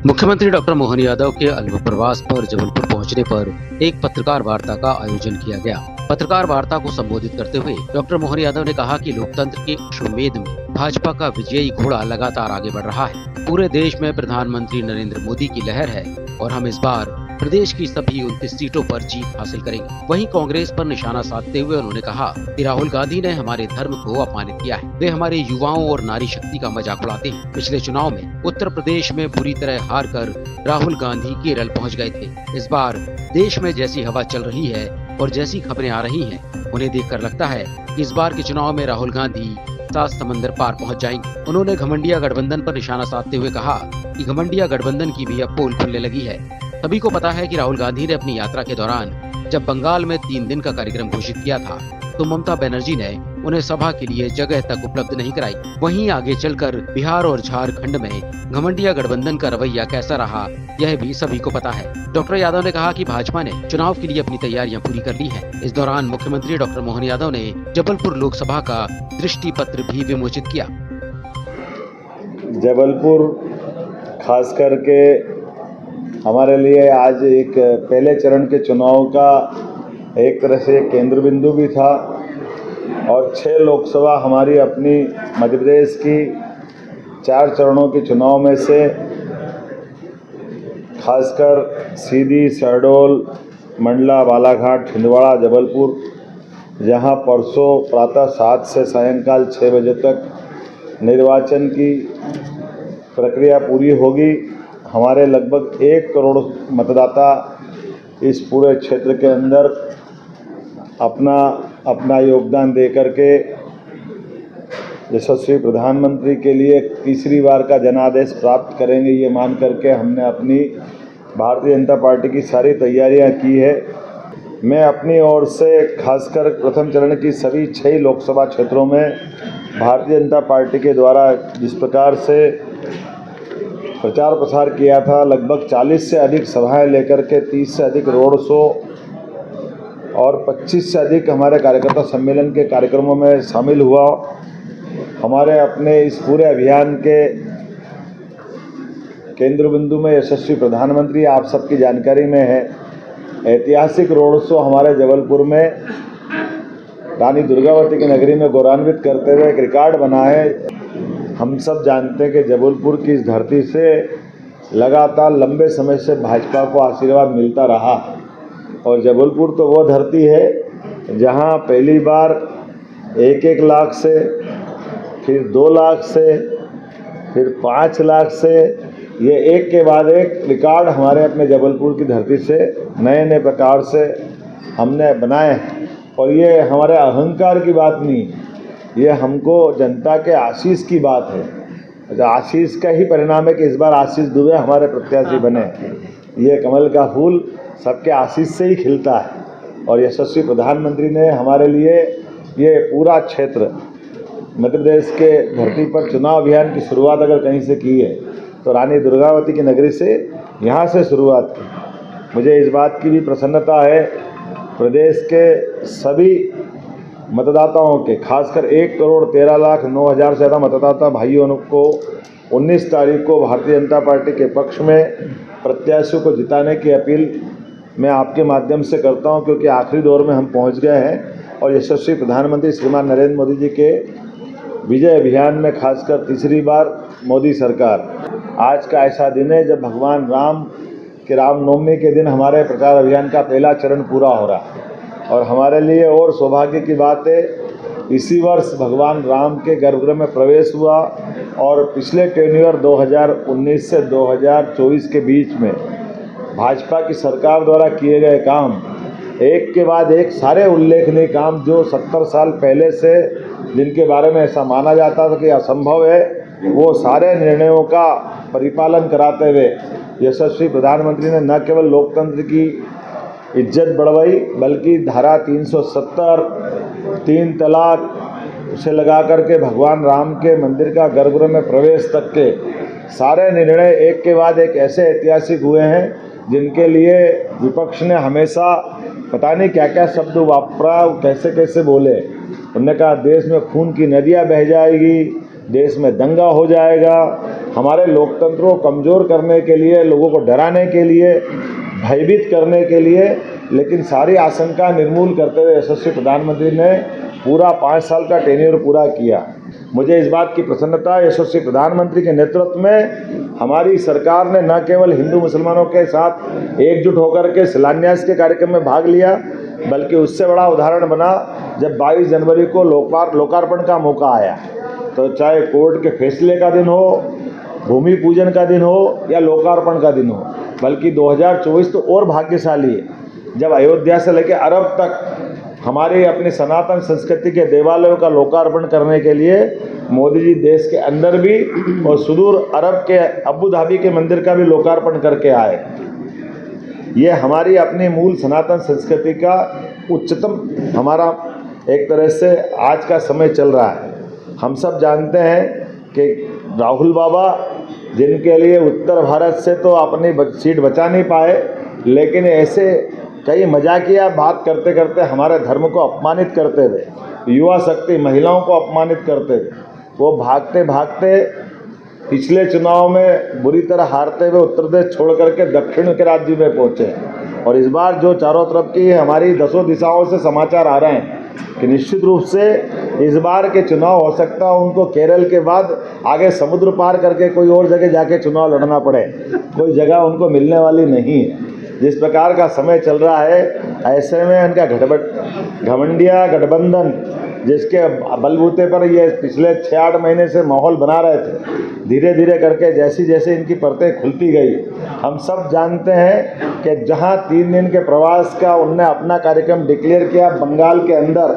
मुख्यमंत्री डॉक्टर मोहन यादव के अलवर प्रवास पर जबलपुर पहुंचने पर एक पत्रकार वार्ता का आयोजन किया गया। पत्रकार वार्ता को संबोधित करते हुए डॉक्टर मोहन यादव ने कहा कि लोकतंत्र के अश्वमेध में भाजपा का विजयी घोड़ा लगातार आगे बढ़ रहा है। पूरे देश में प्रधानमंत्री नरेंद्र मोदी की लहर है और हम इस बार प्रदेश की सभी 29 सीटों पर जीत हासिल करेंगे। वहीं कांग्रेस पर निशाना साधते हुए उन्होंने कहा कि राहुल गांधी ने हमारे धर्म को अपमानित किया है। वे हमारे युवाओं और नारी शक्ति का मजाक उड़ाते हैं। पिछले चुनाव में उत्तर प्रदेश में बुरी तरह हार कर राहुल गांधी केरल पहुंच गए थे। इस बार देश में जैसी हवा चल रही है और जैसी खबरें आ रही हैं, उन्हें देखकर लगता है कि इस बार के चुनाव में राहुल गांधी 7 समंदर पार पहुंच जाएंगे। उन्होंने घमंडिया गठबंधन पर निशाना साधते हुए कहा कि घमंडिया गठबंधन की भी अब पोल खुलने लगी है। सभी को पता है कि राहुल गांधी ने अपनी यात्रा के दौरान जब बंगाल में 3 दिन का कार्यक्रम घोषित किया था तो ममता बनर्जी ने उन्हें सभा के लिए जगह तक उपलब्ध नहीं कराई। वहीं आगे चलकर बिहार और झारखंड में घमंडिया गठबंधन का रवैया कैसा रहा, यह भी सभी को पता है। डॉक्टर यादव ने कहा कि भाजपा ने चुनाव के लिए अपनी तैयारियां पूरी कर ली है। इस दौरान मुख्यमंत्री डॉक्टर मोहन यादव ने जबलपुर लोकसभा का दृष्टि पत्र भी विमोचित किया। जबलपुर खास करके हमारे लिए आज एक पहले चरण के चुनाव का एक तरह से केंद्र बिंदु भी था और 6 लोकसभा हमारी अपनी मध्य प्रदेश की 4 चरणों के चुनाव में से खासकर सीधी, शहडोल, मंडला, बालाघाट, छिंदवाड़ा, जबलपुर, जहां परसों प्रातः 7 से सायंकाल 6 बजे तक निर्वाचन की प्रक्रिया पूरी होगी। हमारे लगभग 1 करोड़ मतदाता इस पूरे क्षेत्र के अंदर अपना योगदान दे करके यशस्वी प्रधानमंत्री के लिए तीसरी बार का जनादेश प्राप्त करेंगे, ये मान करके हमने अपनी भारतीय जनता पार्टी की सारी तैयारियां की है। मैं अपनी ओर से खासकर प्रथम चरण की सभी 6 लोकसभा क्षेत्रों में भारतीय जनता पार्टी के द्वारा जिस प्रकार से प्रचार प्रसार किया था, लगभग 40 से अधिक सभाएं लेकर के 30 से अधिक रोड शो और 25 से अधिक हमारे कार्यकर्ता सम्मेलन के कार्यक्रमों में शामिल हुआ। हमारे अपने इस पूरे अभियान के केंद्र बिंदु में यशस्वी प्रधानमंत्री आप सबकी जानकारी में है। ऐतिहासिक रोड शो हमारे जबलपुर में रानी दुर्गावती की नगरी में गौरवान्वित करते हुए एक रिकॉर्ड बना है। हम सब जानते हैं कि जबलपुर की इस धरती से लगातार लंबे समय से भाजपा को आशीर्वाद मिलता रहा और जबलपुर तो वो धरती है जहां पहली बार 1-1 लाख से, फिर 2 लाख से, फिर 5 लाख से, ये एक के बाद एक रिकॉर्ड हमारे अपने जबलपुर की धरती से नए प्रकार से हमने बनाए हैं। और ये हमारे अहंकार की बात नहीं, ये हमको जनता के आशीष की बात है। आशीष का ही परिणाम है कि इस बार आशीष दुबे हमारे प्रत्याशी बने। ये कमल का फूल सबके आशीष से ही खिलता है और यशस्वी प्रधानमंत्री ने हमारे लिए ये पूरा क्षेत्र मध्य प्रदेश के धरती पर चुनाव अभियान की शुरुआत अगर कहीं से की है तो रानी दुर्गावती की नगरी से, यहाँ से शुरुआत की। मुझे इस बात की भी प्रसन्नता है प्रदेश के सभी मतदाताओं के, खासकर 1,13,09,000 से ज़्यादा मतदाता भाइयों को 19 तारीख को भारतीय जनता पार्टी के पक्ष में प्रत्याशियों को जिताने की अपील मैं आपके माध्यम से करता हूं, क्योंकि आखिरी दौर में हम पहुंच गए हैं और यशस्वी प्रधानमंत्री श्रीमान नरेंद्र मोदी जी के विजय अभियान में खासकर तीसरी बार मोदी सरकार। आज का ऐसा दिन है जब भगवान राम के रामनवमी के दिन हमारे प्रचार अभियान का पहला चरण पूरा हो रहा है और हमारे लिए और सौभाग्य की बात है, इसी वर्ष भगवान राम के गर्भगृह में प्रवेश हुआ और पिछले टेन्योर 2019 से 2024 के बीच में भाजपा की सरकार द्वारा किए गए काम, एक के बाद एक सारे उल्लेखनीय काम जो 70 साल पहले से जिनके बारे में ऐसा माना जाता था कि असंभव है, वो सारे निर्णयों का परिपालन कराते हुए यशस्वी प्रधानमंत्री ने न केवल लोकतंत्र की इज्जत बढ़वाई बल्कि धारा 370, 3 तलाक से लगा करके भगवान राम के मंदिर का गर्भगृह में प्रवेश तक के सारे निर्णय एक के बाद एक ऐसे ऐतिहासिक हुए हैं जिनके लिए विपक्ष ने हमेशा पता नहीं क्या क्या शब्द वापरा, कैसे कैसे बोले। उन्होंने कहा देश में खून की नदियाँ बह जाएगी, देश में दंगा हो जाएगा। हमारे लोकतंत्र को कमज़ोर करने के लिए, लोगों को डराने के लिए, भयभीत करने के लिए, लेकिन सारी आशंका निर्मूल करते हुए यशस्वी प्रधानमंत्री ने पूरा 5 साल का टेन्योर पूरा किया। मुझे इस बात की प्रसन्नता है, यशस्वी प्रधानमंत्री के नेतृत्व में हमारी सरकार ने न केवल हिंदू मुसलमानों के साथ एकजुट होकर के शिलान्यास के कार्यक्रम में भाग लिया, बल्कि उससे बड़ा उदाहरण बना जब 22 जनवरी को लोकार्पण का मौका आया। तो चाहे कोर्ट के फैसले का दिन हो, भूमि पूजन का दिन हो या लोकार्पण का दिन हो, बल्कि 2024 तो और भाग्यशाली है जब अयोध्या से लेकर अरब तक हमारी अपनी सनातन संस्कृति के देवालयों का लोकार्पण करने के लिए मोदी जी देश के अंदर भी और सुदूर अरब के अबू धाबी के मंदिर का भी लोकार्पण करके आए। ये हमारी अपनी मूल सनातन संस्कृति का उच्चतम हमारा एक तरह से आज का समय चल रहा है। हम सब जानते हैं कि राहुल बाबा, जिनके लिए उत्तर भारत से तो अपनी सीट बचा नहीं पाए, लेकिन ऐसे कई मजाकिया बात करते करते हमारे धर्म को अपमानित करते हुए, युवा शक्ति महिलाओं को अपमानित करते हुए, वो भागते भागते पिछले चुनाव में बुरी तरह हारते हुए उत्तर प्रदेश छोड़ करके दक्षिण के राज्य में पहुँचे। और इस बार जो चारों तरफ की हमारी 10 दिशाओं से समाचार आ रहे हैं कि निश्चित रूप से इस बार के चुनाव हो सकता है उनको केरल के बाद आगे समुद्र पार करके कोई और जगह जाके चुनाव लड़ना पड़े, कोई जगह उनको मिलने वाली नहीं है। जिस प्रकार का समय चल रहा है, ऐसे में इनका घमंडिया गठबंधन, जिसके बलबूते पर ये पिछले 6-8 महीने से माहौल बना रहे थे, धीरे धीरे करके जैसी जैसे इनकी परतें खुलती गई, हम सब जानते हैं कि जहां 3 दिन के प्रवास का उनने अपना कार्यक्रम डिक्लेयर किया बंगाल के अंदर,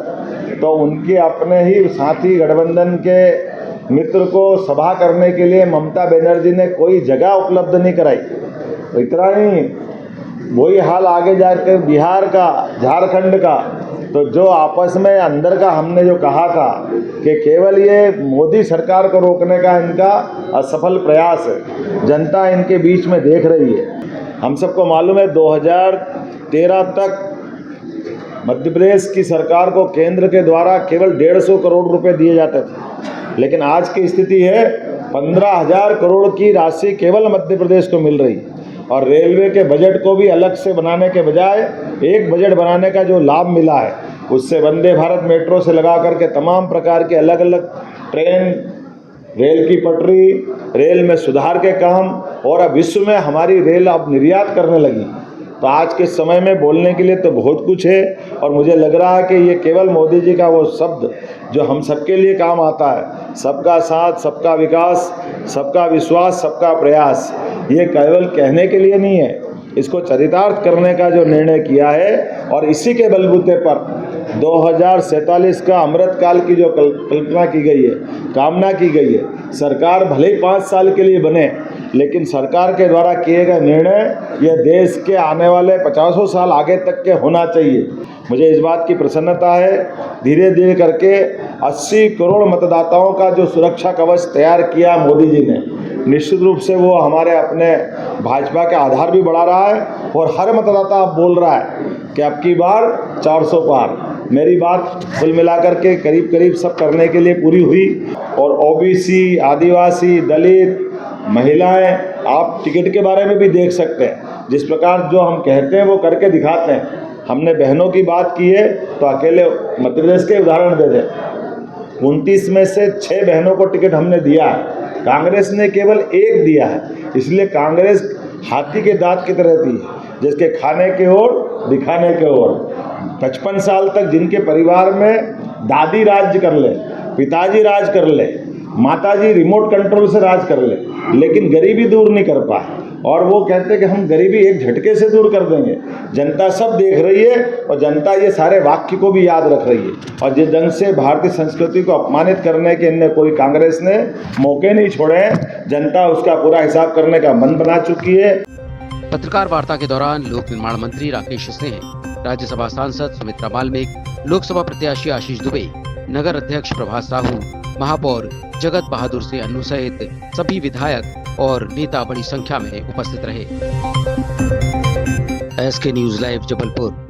तो उनके अपने ही साथी गठबंधन के मित्र को सभा करने के लिए ममता बनर्जी ने कोई जगह उपलब्ध नहीं कराई। तो इतना ही, वही हाल आगे जाकर बिहार का, झारखंड का। तो जो आपस में अंदर का हमने जो कहा था कि केवल ये मोदी सरकार को रोकने का इनका असफल प्रयास है, जनता इनके बीच में देख रही है। हम सबको मालूम है 2013 तक मध्य प्रदेश की सरकार को केंद्र के द्वारा केवल 150 करोड़ रुपए दिए जाते थे, लेकिन आज की स्थिति है 15,000 करोड़ की राशि केवल मध्य प्रदेश को मिल रही। और रेलवे के बजट को भी अलग से बनाने के बजाय एक बजट बनाने का जो लाभ मिला है, उससे वंदे भारत मेट्रो से लगा करके तमाम प्रकार के अलग अलग ट्रेन, रेल की पटरी, रेल में सुधार के काम, और अब विश्व में हमारी रेल अब निर्यात करने लगी। तो आज के समय में बोलने के लिए तो बहुत कुछ है, और मुझे लग रहा है कि ये केवल मोदी जी का वो शब्द जो हम सबके लिए काम आता है, सबका साथ, सबका विकास, सबका विश्वास, सबका प्रयास, ये केवल कहने के लिए नहीं है, इसको चरितार्थ करने का जो निर्णय किया है। और इसी के बलबूते पर 2047 का अमृत काल की जो कल्पना की गई है, कामना की गई है, सरकार भले ही 5 साल के लिए बने, लेकिन सरकार के द्वारा किए गए निर्णय यह देश के आने वाले 50 साल आगे तक के होना चाहिए। मुझे इस बात की प्रसन्नता है, धीरे धीरे करके 80 करोड़ मतदाताओं का जो सुरक्षा कवच तैयार किया मोदी जी ने, निश्चित रूप से वो हमारे अपने भाजपा के आधार भी बढ़ा रहा है। और हर मतदाता अब बोल रहा है कि अब की बार 400 पार। मेरी बात कुल मिलाकर के करीब करीब सब करने के लिए पूरी हुई। और ओबीसी, आदिवासी, दलित, महिलाएं, आप टिकट के बारे में भी देख सकते हैं, जिस प्रकार जो हम कहते हैं वो करके दिखाते हैं। हमने बहनों की बात की है तो अकेले मध्य प्रदेश के उदाहरण दे दें, 29 में से 6 बहनों को टिकट हमने दिया है, कांग्रेस ने केवल 1 दिया है। इसलिए कांग्रेस हाथी के दांत की तरह थी, जिसके खाने के ओर दिखाने के ओर। 55 साल तक जिनके परिवार में दादी राज कर ले, पिताजी राज कर ले, माताजी रिमोट कंट्रोल से राज कर ले, लेकिन गरीबी दूर नहीं कर पाए। और वो कहते कि हम गरीबी एक झटके से दूर कर देंगे। जनता सब देख रही है, और जनता ये सारे वाक्य को भी याद रख रही है। और जिस ढंग से भारतीय संस्कृति को अपमानित करने के इनने कोई कांग्रेस ने मौके नहीं छोड़े हैं, जनता उसका पूरा हिसाब करने का मन बना चुकी है। पत्रकार वार्ता के दौरान लोक निर्माण मंत्री राकेश सिंह, राज्यसभा सांसद सुमित्रा बाल्मीक, लोकसभा प्रत्याशी आशीष दुबे, नगर अध्यक्ष प्रभात साहू, महापौर जगत बहादुर से अन्नू सहित सभी विधायक और नेता बड़ी संख्या में उपस्थित रहे। SK news live Jabalpur.